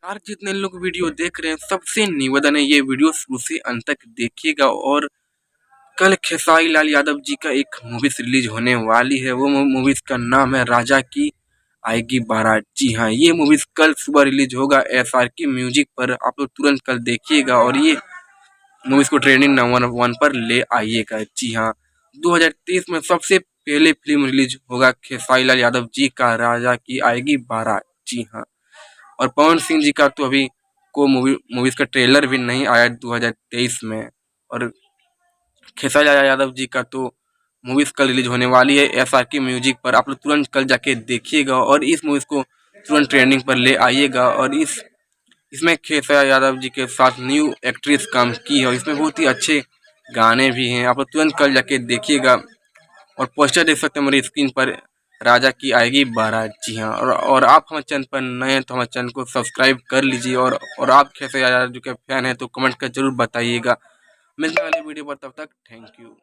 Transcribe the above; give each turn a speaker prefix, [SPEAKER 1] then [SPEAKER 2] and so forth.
[SPEAKER 1] यार जितने लोग वीडियो देख रहे हैं सबसे निवेदन है, ये वीडियो शुरू से अंत तक देखिएगा। और कल खेसारी लाल यादव जी का एक मूवीज रिलीज होने वाली है। वो मूवीज का नाम है राजा की आएगी बारात। जी हाँ, ये मूवीज कल सुबह रिलीज होगा SRK म्यूजिक पर। आप लोग तुरंत कल देखिएगा और ये मूवीज को ट्रेंडिंग नंबर 1 पर ले आइएगा। जी हाँ, 2023 में सबसे पहले फिल्म रिलीज होगा खेसारी लाल यादव जी का राजा की आएगी बारात। जी हाँ, और पवन सिंह जी का तो अभी को मूवीज का ट्रेलर भी नहीं आया 2023 में। और खेसारी लाल यादव जी का तो मूवीज कल रिलीज होने वाली है SRK म्यूजिक पर। आप लोग तुरंत कल जाके देखिएगा और इस मूवीज को तुरंत ट्रेंडिंग पर ले आइएगा। और इसमें खेसारी यादव जी के साथ न्यू एक्ट्रेस काम की है और इसमें बहुत ही अच्छे गाने भी हैं। आप लोग तुरंत कल जाके देखिएगा। और पोस्टर देख सकते हैं मेरी स्क्रीन पर, राजा की आएगी बारात। जी हाँ, और आप हमारे चैनल पर नए हैं तो हमारे चैनल को सब्सक्राइब कर लीजिए। और आप खेसारी यादव जी के फैन हैं तो कमेंट कर जरूर बताइएगा। मिलते हैं अगली वीडियो पर, तब तक थैंक यू।